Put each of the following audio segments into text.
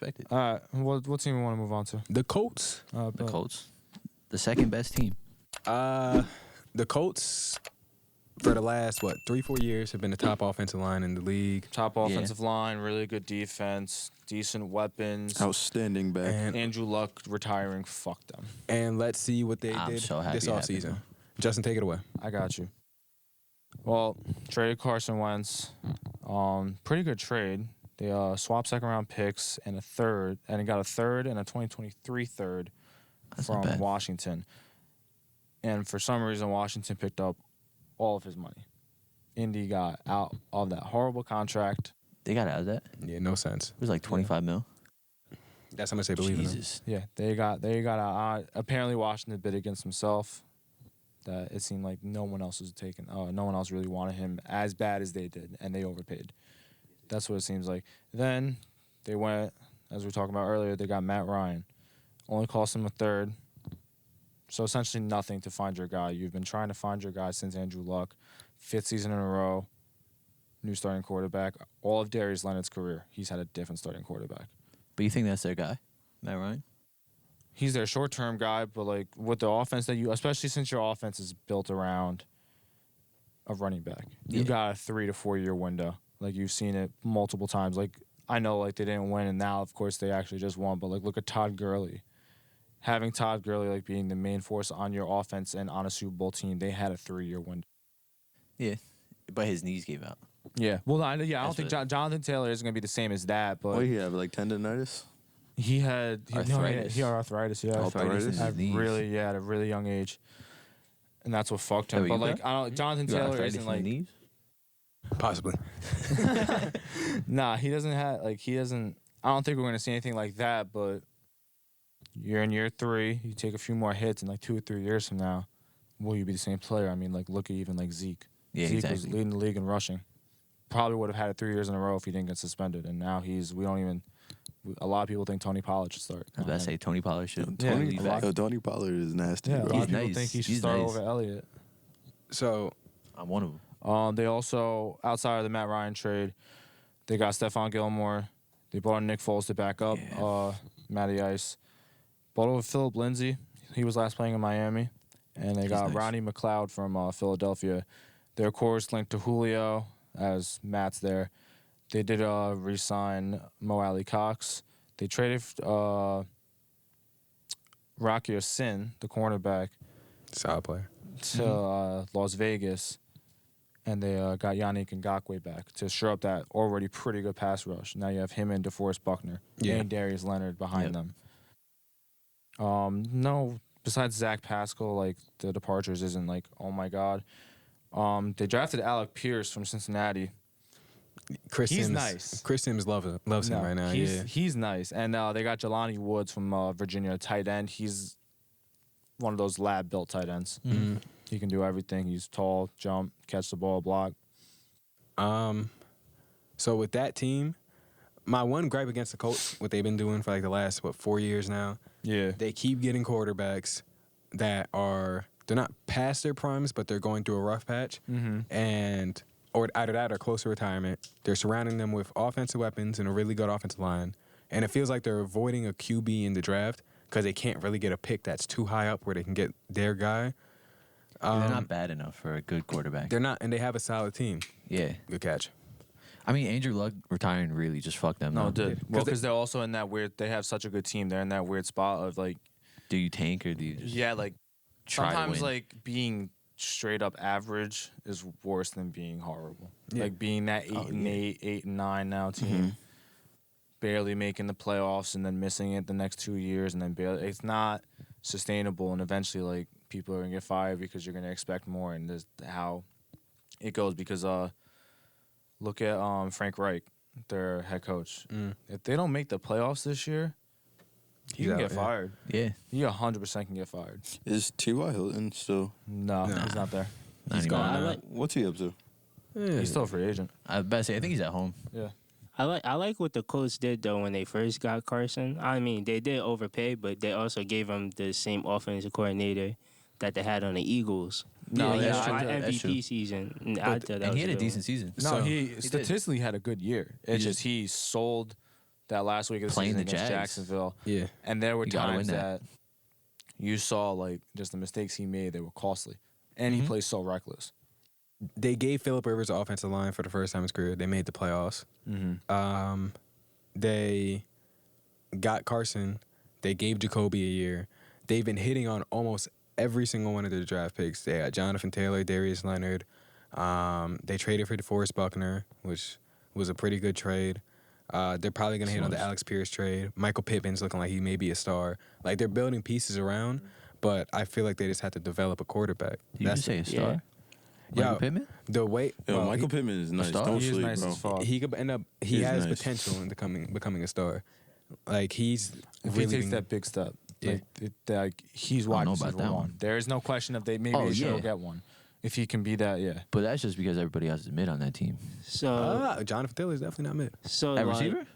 expected. All right, what team we want to move on to? The Colts. The Colts, the second best team. The Colts, for the last, 3-4 years, have been the top offensive line in the league. Top offensive line, really good defense, decent weapons. Outstanding back. And Andrew Luck retiring, fuck them. And let's see what they I'm did so happy this it happened, offseason. Justin, take it away. I got you. Well, traded Carson Wentz. Pretty good trade. They swapped second-round picks and a third, and it got a third and a 2023 third That's not from bad. Washington. And for some reason, Washington picked up all of his money. Indy got out of that horrible contract. They got out of that. Yeah, no sense. It was like 25 mil. That's how much they believe in him. Jesus. Yeah, they got out. Apparently, Washington bid against himself. That it seemed like no one else was taking. No one else really wanted him as bad as they did, and they overpaid. That's what it seems like. Then they went, as we were talking about earlier, they got Matt Ryan. Only cost him a third. So essentially nothing to find your guy. You've been trying to find your guy since Andrew Luck. 5th season in a row. New starting quarterback. All of Darius Leonard's career, he's had a different starting quarterback. But you think that's their guy, Matt Ryan? He's their short-term guy, but like with the offense that you, especially since your offense is built around a running back, you got a 3 to 4 year window. Like you've seen it multiple times. Like I know, like they didn't win, and now of course they actually just won. But like look at Todd Gurley. Having Todd Gurley like being the main force on your offense and on a Super Bowl team, they had a 3 year window. Yeah, but his knees gave out. Yeah, well, I don't think Jonathan Taylor is going to be the same as that. But What do you have, like tendonitis? he had Arthritis. he had arthritis. Yeah, Arthritis in his at knees. at a really young age, and that's what fucked him. Oh, But you like got? I don't, Jonathan You got Taylor arthritis isn't in the like knees? Possibly. nah. He doesn't have I don't think we're going to see anything like that. But you're in year 3. You take a few more hits, and like 2 or 3 years from now, will you be the same player? I mean, like look at even like Zeke. Yeah, Zeke exactly. was leading the league in rushing. Probably would have had it 3 years in a row if he didn't get suspended. And now a lot of people think Tony Pollard should start. I was about to say Tony Pollard should. Yeah, Tony, lead back. Tony Pollard is nasty. Yeah, a bro. lot of He's people nice. think he should He's start nice. over Elliott. So, I'm one of them. They also, outside of the Matt Ryan trade, they got Stephon Gilmore. They brought in Nick Foles to back up Matty Ice. Brought over Philip Lindsay. He was last playing in Miami. And they got nice. Ronnie McLeod from Philadelphia. Their core is linked to Julio, as Matt's there. They did re-sign Mo Alley Cox. They traded Rocky Sin, the cornerback, solid player. to Las Vegas, and they got Yannick Ngakoue back to shore up that already pretty good pass rush. Now you have him and DeForest Buckner and Darius Leonard behind them. No, besides Zach Pascal, like the departures isn't like, oh my God. They drafted Alec Pierce from Cincinnati. Chris He's Sims, nice. Chris Sims loves him right now. He's nice. And they got Jelani Woods from Virginia, tight end. He's one of those lab-built tight ends. Mm-hmm. He can do everything. He's tall, jump, catch the ball, block. So with that team, my one gripe against the Colts, what they've been doing for like the last 4 years now, Yeah. they keep getting quarterbacks that they're not past their primes, but they're going through a rough patch, or either that or close to retirement. They're surrounding them with offensive weapons and a really good offensive line, and it feels like they're avoiding a QB in the draft because they can't really get a pick that's too high up where they can get their guy. They're not bad enough for a good quarterback. They're not, and they have a solid team. Yeah. Good catch. I mean, Andrew Luck retiring really just fucked them. No, though. it did. Well, because they're also in that weird, they have such a good team. They're in that weird spot of like, Do you tank or do you just like try to sometimes win? like being straight up average is worse than being horrible. Yeah. Like being that 8 and 9 now team, barely making the playoffs and then missing it the next 2 years and then barely. It's not sustainable, and eventually like people are gonna get fired because you're gonna expect more, and this how it goes. Because look at Frank Reich, their head coach. If they don't make the playoffs this year, he He's can out, get yeah. fired. Yeah. He 100% can get fired. Is T.Y. Hilton still? No, he's not there. Not gone anymore. now. I like What's he up to? He's still a free agent. I was about to say, I think he's at home. Yeah. I like what the Colts did though when they first got Carson. I mean, they did overpay, but they also gave him the same offensive coordinator that they had on the Eagles. No, yeah, that's true. MVP That's true. season. And I thought that And he was had a good decent one. season. No, So- he statistically had a good year. It's He just he sold that last week of the Playing season the against Jags. Jacksonville. Yeah. And there were You gotta times win that that. you saw like just the mistakes he made. They were costly, and he plays so reckless. They gave Phillip Rivers the offensive line for the first time in his career. They made the playoffs. They got Carson. They gave Jacoby a year. They've been hitting on almost every single one of their draft picks. They had Jonathan Taylor, Darius Leonard. They traded for DeForest Buckner, which was a pretty good trade. They're probably going to hit on the Alex Pierce trade. Michael Pittman's looking like he may be a star. Like, they're building pieces around, but I feel like they just have to develop a quarterback. Did you just say a star? Michael Pittman? The way Michael Pittman is nice. star? Don't He's sleep, nice bro. as fuck. he could end up. He He's has nice. potential in becoming a star. Like, he's If really he takes been- that big step, Yeah. like he's I don't wide know about receiver that one. one. There is no question of they should get one. If he can be that, yeah. But that's just because everybody else is mid on that team. So Jonathan Taylor is definitely not mid. so At like, receiver?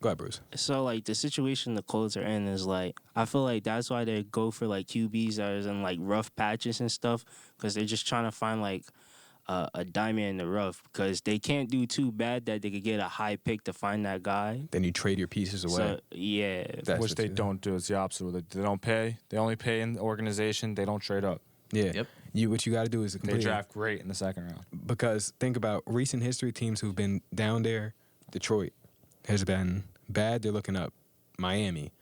Go ahead, Bruce. So like the situation the Colts are in is like I feel like that's why they go for like QBs that is in like rough patches and stuff because they're just trying to find like a diamond in the rough because they can't do too bad that they could get a high pick to find that guy. Then you trade your pieces away. So yeah, That's Which what they you- don't do. It's the opposite. They don't pay. They only pay in the organization. They don't trade up. Yeah. Yep. What you got to do is They completely draft great in the second round. because think about recent history teams who've been down there. Detroit has been bad. They're looking up. Miami.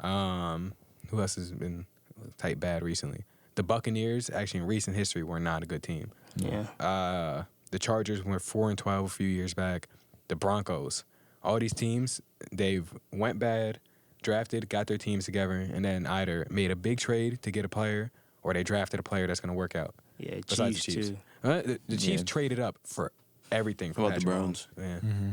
Who else has been tight bad recently? The Buccaneers actually in recent history were not a good team. yeah. The Chargers were 4-12 a few years back. The Broncos. All these teams, they've went bad, drafted, got their teams together, and then either made a big trade to get a player or they drafted a player that's going to work out. Yeah, Besides Chiefs the Chiefs. too. The Chiefs traded up for everything for How about the Patrick Browns? Mahomes. Yeah.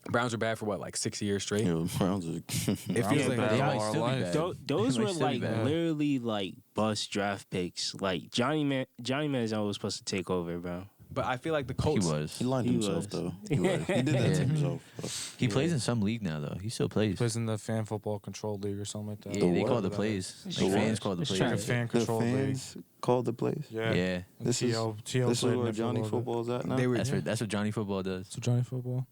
Browns were bad for what, like 6 years straight? Yo, Browns are. It feels like bad They all might our still be life. bad. Those They were might still be like bad. literally like bust draft picks. Like Johnny Manziel was supposed to take over, bro. But I feel like the He Colts. was. He lined He himself was. though. He was. He did that Yeah. to himself. He plays in some league now, though. He still plays. Plays in the fan football control league or something like that. Yeah, they what? call the plays. It's Like trash. fans call the It's plays. Like a trash. fan The control league. fans called the plays. Yeah. Yeah. This is T.O. this is played in where it for a Johnny little bit. football's at now. They were. That's what Johnny football does. So Johnny football.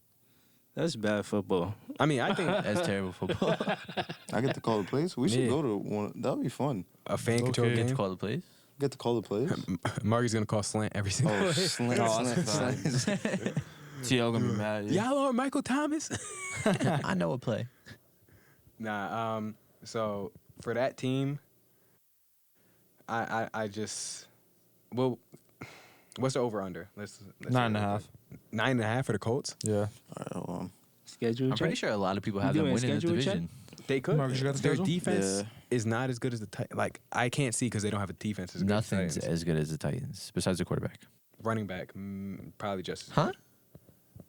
That's bad football. I mean, I think That's terrible football. I get to call the plays. We should Yeah. go to one. That'd be fun. a fan control Okay. Get to game. call the plays. Get to call the plays. Marky's gonna call slant every single. Oh, slant, Oh, that's slant. T.O. gonna be mad. Yeah. Y'all are Michael Thomas. I know a play. Nah. So for that team, I just well, what's the over under? Let's 9.5. 9.5 for the Colts. Yeah. All right, hold on. Schedule I'm pretty check? sure a lot of people have You them doing winning the schedule check? division. They could. Marcus, you got the Their schedule? defense Yeah. is not as good as the like. I can't see because they don't have a defense as good as the Nothing's Titans. as good as the Titans, besides the quarterback. Running back, probably just as Huh? good.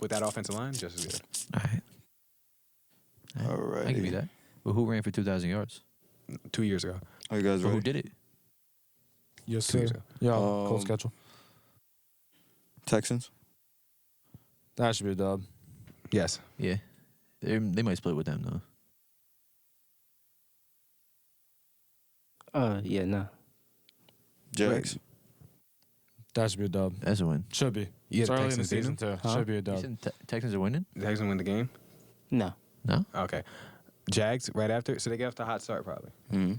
With that offensive line, just as good. All right. All right. I give you that. But who ran for 2,000 yards? 2 years ago. Are you guys Or who ready? did it? Yes, 2 years sir. ago. Yeah. Cold schedule. Texans. That should be a dub. Yes. Yeah. They might split with them, though. Yeah, nah. Jags. That should be a dub. That's a win. Should be. You It's had the early in the Texans beating season them? too. Huh? Should be a You dub. said Texans are winning? The Texans win the game. No. No? Okay. Jags right after, so they get off the hot start probably. Mm-hmm.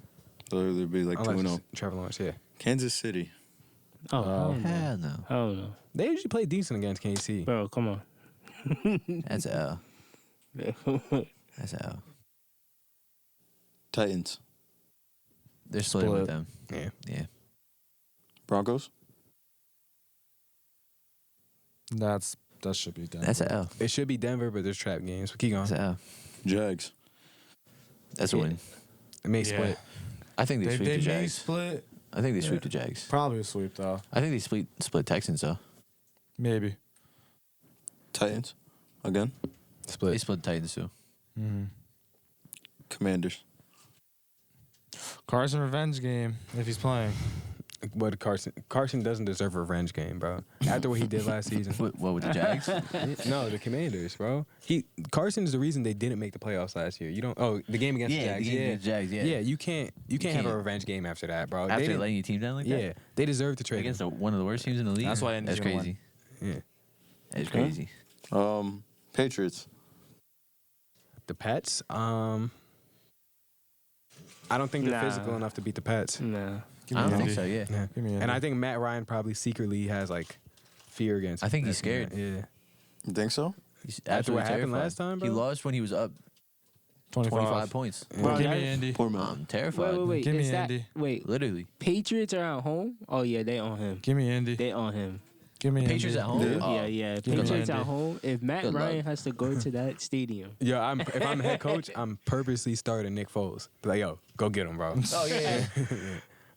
So they'd be like Unless 2-0. it's Trevor Lawrence, yeah. Kansas City. Oh, hell no. Hell no. Hell no. They usually play decent against KC. Bro, come on. That's a L. That's a L. Titans. They're splitting with Split. them. Yeah. Yeah. Broncos. That should be done. That's a L. It should be Denver, but there's trap games. But keep going. That's a L. Jags. That's a Yeah. win. It may Yeah. split. I think they sweep the may Jags. split. I think they sweep the Jags. Probably a sweep though. I think they split Texans, though. Maybe. Titans. Again. They Split. split the Titans, too. Mm-hmm. Commanders. Carson revenge game if he's playing. But Carson doesn't deserve a revenge game, bro. After what he did last season. What with the Jags? No, the Commanders, bro. Carson's the reason they didn't make the playoffs last year. You don't. Oh, the game against the Jags. the game against the Jags, yeah. Yeah, you can't have a can't. revenge game after that, bro. They After didn't- letting your team down like yeah, that? they deserve to trade Against him. one of the worst teams in the league? That's why Indy's That's gonna crazy. Yeah. That's crazy. Patriots. The Pats. I don't think they're Nah. physical enough to beat the Pats. Nah. Give I me don't think Indy. so. Yeah. Yeah. Give me And Indy. I think Matt Ryan probably secretly has like fear against. I think he's that team. scared. Yeah. You think so? He's After absolutely what happened terrified. last time, He bro? lost when he was up 25 points. Bro, Give that- me Indy. Poor man. I'm terrified. Wait. Give me is that, Indy. wait, Literally. Patriots are at home? Oh, yeah, they on him. Give me Indy. They on him. Give me Patriots Indy. at home? Yeah. Oh. Yeah. Give me Patriots at Indy. home. If Matt Good luck. Ryan has to go to that stadium. Yo, if I'm head coach, I'm purposely starting Nick Foles. Be like, yo, go get him, bro. Oh, yeah.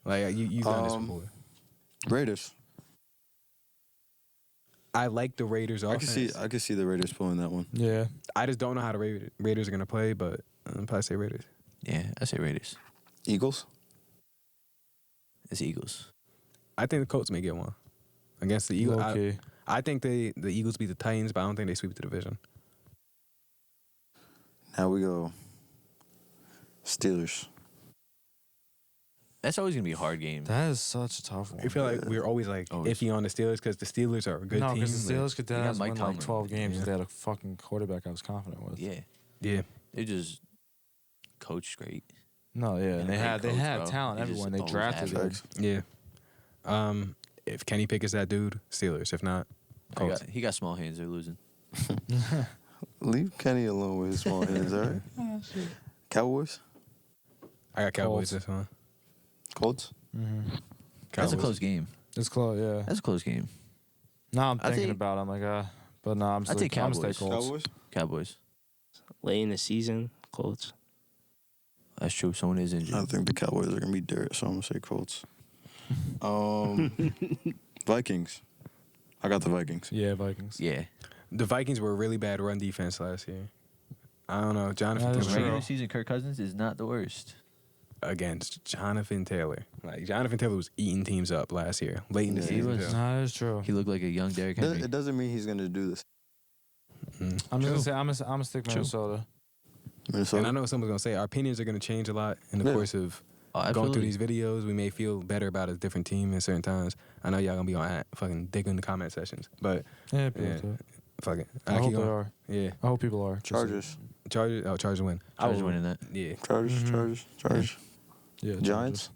Like you've done this Um, before. Raiders. I like the Raiders I offense. can see the Raiders pulling that one. Yeah. I just don't know how the Raiders are gonna play, but I'm probably say Raiders. Yeah, I say Raiders. Eagles. It's Eagles. I think the Colts may get one against the Eagles. Okay. I think the Eagles beat the Titans, but I don't think they sweep the division. Now we go. Steelers. That's always going to be a hard game. That is such a tough one. I feel like we're always like Always. iffy on the Steelers because the Steelers are a good no, team. because the Steelers could They got win Mike like Tomlin. 12 games Yeah. if they had a fucking quarterback I was confident with. Yeah. Yeah. They just coached great. No, yeah. And And a they great had coach, talent bro. They just everywhere. They always drafted have them. Facts. Yeah. If Kenny Pickett's that dude, Steelers. If not, Colts. He got small hands. They're losing. Leave Kenny alone with his small hands, all right? Cowboys. I got Cowboys Colts. this one. Colts. That's a Cowboys. close game. It's close, yeah. That's a close game. Now I'm I thinking think- about it. I'm like, but no, I'm I think gonna stay Cowboys. Colts. Cowboys. Cowboys. Late in the season, Colts. That's true. Someone is I injured. think the Cowboys are gonna be dirt, so I'm gonna say Colts. Vikings. I got the Vikings. Yeah, Vikings. Yeah. The Vikings were a really bad run defense last year. I don't know. Jonathan That is Taylor true. Regular season, Kirk Cousins is not the worst. against Jonathan Taylor. Like Jonathan Taylor was eating teams up last year, late in the Yeah, he season. was. too. No, that is true. He looked like a young Derrick Henry. It doesn't mean he's gonna do this. Mm. I'm just True. gonna say I'm gonna stick True. Minnesota. Minnesota. And I know someone's gonna say our opinions are gonna change a lot in the Yeah. course of Oh, going through absolutely. these videos. We may feel better about a different team at certain times. I know y'all gonna be on that fucking dig in the comment sections, but Yeah, people Yeah. do it. fuck it. I I'll hope keep they going. are. Yeah, I hope people are. Chargers. Chargers win. Chargers winning that. Yeah, Chargers. Mhm. Chargers. Yeah. Giants.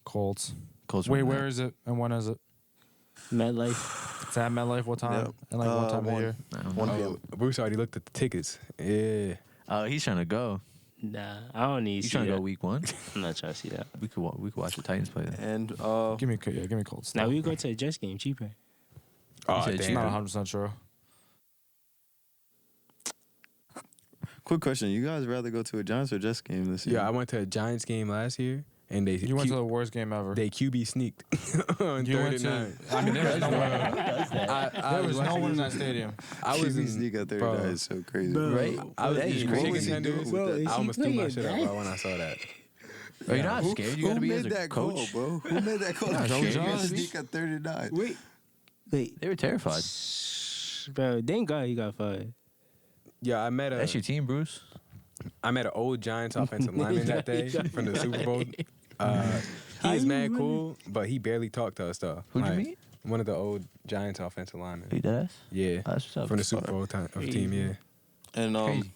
Colts. Colts Wait, winning where that. is it and when is it? MetLife. It's at MetLife. What time? Yep. And like what time of 1. year? I don't 1 know. p.m. Bruce already looked at the tickets. Yeah, Oh, he's trying to go. Nah, I don't need to He's see trying to that. go week 1. I'm not trying to see that. We could watch the Titans play that. And Give me Colts. Now we go to a Jets game cheaper. oh said It's damn. not 100% sure. quick question: you guys rather go to a Giants or Jets game this year? Yeah, I went to a Giants game last year, and they You went to the worst game ever. they QB sneaked on You third went and to. nine. I mean, there was no one. I There was no watching one in this- that stadium. I was QB in sneak at 39 bro, is so crazy. Right? I was That is eating crazy. chicken What was he doing tenders. with that? Is I he almost threw my playing shit up that? bro, when I saw that. Are you not scared? You got to be as a that coach. call, bro? Who made that call? Not Joe scared. Johnson sneak at 39. Wait. They were terrified. Bro, thank God he got fired. Yeah, I met That's your team, Bruce. an old Giants offensive lineman that day from the Super Bowl. He is mad cool, but he barely talked to us though. Who'd you Like, meet? One of the old Giants offensive linemen. Hey, deadass? Yeah, Oh, that's what's up. from the Super Bowl team. Yeah, And Crazy.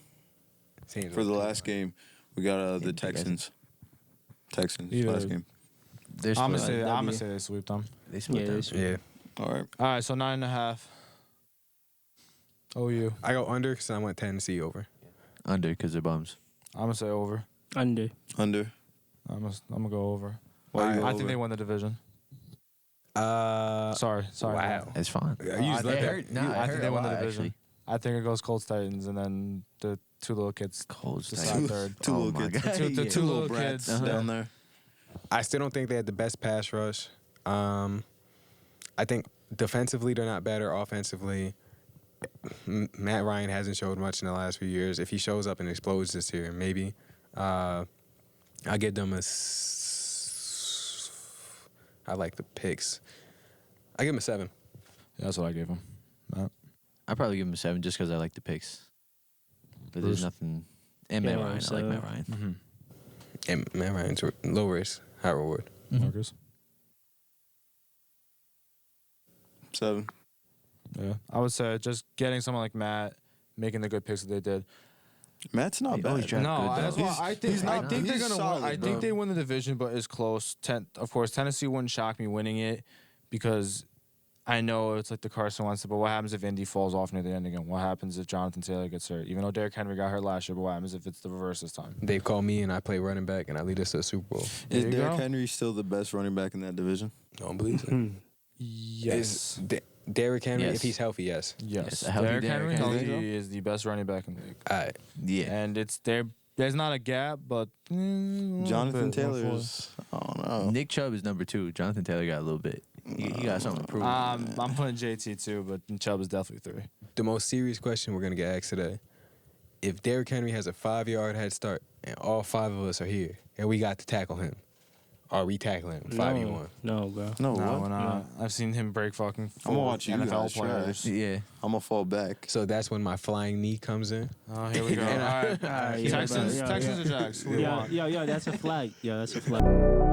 Seems for the like- last game, we got the you guys- Texans. Texans Either- last game. They're I'm gonna split. say they sweep them. They split Yeah, them. they split. Yeah, All right. All right, so 9.5. OU. I go under because I went Tennessee over. Under because they're bums. I'm gonna say over. Under. Under. I'm gonna go over. Why you go I think over? they win the division. Sorry. Sorry. Wow. It's fine. You just I let think- that- hurt. Nah, I it think hurt they a win the lot, division. actually. I think it goes Colts Titans and then the two little kids. Colts. Decide Titans. third. Two Oh little my kids. God. The Yeah. two little brats kids. down there. I still don't think they had the best pass rush. I think defensively they're not better. Offensively, Matt Ryan hasn't showed much in the last few years. If he shows up and explodes this year, maybe. I give them I like the picks. I give him a 7. Yeah, that's what I gave him. I'd probably give him a 7 just because I like the picks. But there's Bruce? nothing. And Yeah, Matt Ryan. I so- like Matt Ryan. Mm-hmm. And Matt Ryan's low risk, high reward. Marcus. 7. Yeah, I would say just getting someone like Matt, making the good picks that they did. Matt's not He bad. always draft No, good, that's though. why I think he's not- they're he's gonna solid, win. I bro. think they win the division, but it's close. Of course, Tennessee wouldn't shock me winning it because I know it's like the Carson Wentz. But what happens if Indy falls off near the end again? What happens if Jonathan Taylor gets hurt? Even though Derrick Henry got hurt last year, but what happens if it's the reverse this time? They call me and I play running back and I lead us to a Super Bowl. There Is you Derrick go. Henry still the best running back in that division? Don't believe it. Yes. Derrick Henry, Yes. if he's healthy, yes. Yes. a healthy Derrick Henry Derrick Henry. is the best running back in the league. All right. Yeah. And it's there. There's not a gap, but Jonathan Taylor's. I don't know. Nick Chubb is number 2. Jonathan Taylor got a little bit. He got something to prove. I'm putting JT too, but Chubb is definitely 3. The most serious question we're going to get asked today. If Derrick Henry has a 5-yard head start and all 5 of us are here and we got to tackle him, are we tackling him 5v1? No, bro. No, No, what? we're not. I've seen him break fucking I'm 4 gonna watch you NFL guys players. try. yeah. I'm gonna fall back. So that's when my flying knee comes in. Oh, here we go. All right. Yeah, Texans, yeah, Texans yeah. or Jags? Who do you want? Yo, that's a flag. Yo, that's a flag.